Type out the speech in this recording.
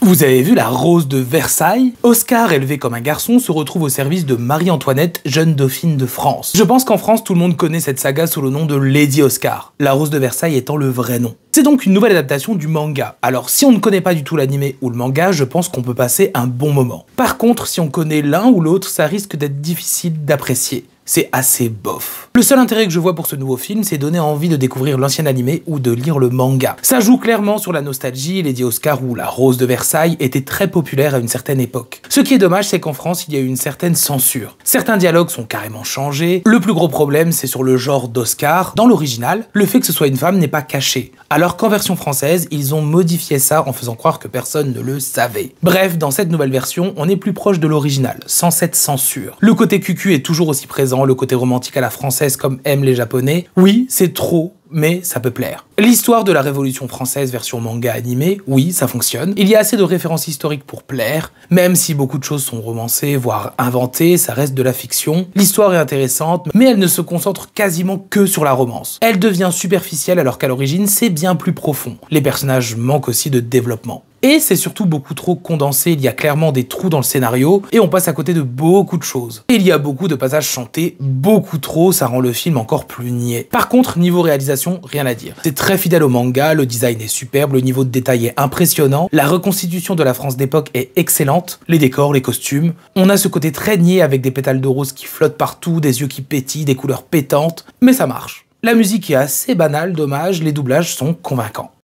Vous avez vu La Rose de Versailles? Oscar, élevé comme un garçon, se retrouve au service de Marie-Antoinette, jeune dauphine de France. Je pense qu'en France, tout le monde connaît cette saga sous le nom de Lady Oscar, La Rose de Versailles étant le vrai nom. C'est donc une nouvelle adaptation du manga. Alors si on ne connaît pas du tout l'anime ou le manga, je pense qu'on peut passer un bon moment. Par contre, si on connaît l'un ou l'autre, ça risque d'être difficile d'apprécier. C'est assez bof. Le seul intérêt que je vois pour ce nouveau film, c'est donner envie de découvrir l'ancien animé ou de lire le manga. Ça joue clairement sur la nostalgie, Lady Oscar ou La Rose de Versailles était très populaire à une certaine époque. Ce qui est dommage, c'est qu'en France, il y a eu une certaine censure. Certains dialogues sont carrément changés. Le plus gros problème, c'est sur le genre d'Oscar. Dans l'original, le fait que ce soit une femme n'est pas caché. Alors qu'en version française, ils ont modifié ça en faisant croire que personne ne le savait. Bref, dans cette nouvelle version, on est plus proche de l'original, sans cette censure. Le côté cucu est toujours aussi présent, le côté romantique à la française comme aiment les japonais. Oui, c'est trop, mais ça peut plaire. L'histoire de la Révolution française version manga animé, oui, ça fonctionne. Il y a assez de références historiques pour plaire, même si beaucoup de choses sont romancées, voire inventées, ça reste de la fiction. L'histoire est intéressante, mais elle ne se concentre quasiment que sur la romance. Elle devient superficielle alors qu'à l'origine, c'est bien plus profond. Les personnages manquent aussi de développement. Et c'est surtout beaucoup trop condensé, il y a clairement des trous dans le scénario, et on passe à côté de beaucoup de choses. Et il y a beaucoup de passages chantés, beaucoup trop, ça rend le film encore plus niais. Par contre, niveau réalisation, rien à dire. C'est très fidèle au manga, le design est superbe, le niveau de détail est impressionnant, la reconstitution de la France d'époque est excellente, les décors, les costumes. On a ce côté très niais avec des pétales de rose qui flottent partout, des yeux qui pétillent, des couleurs pétantes, mais ça marche. La musique est assez banale, dommage, les doublages sont convaincants.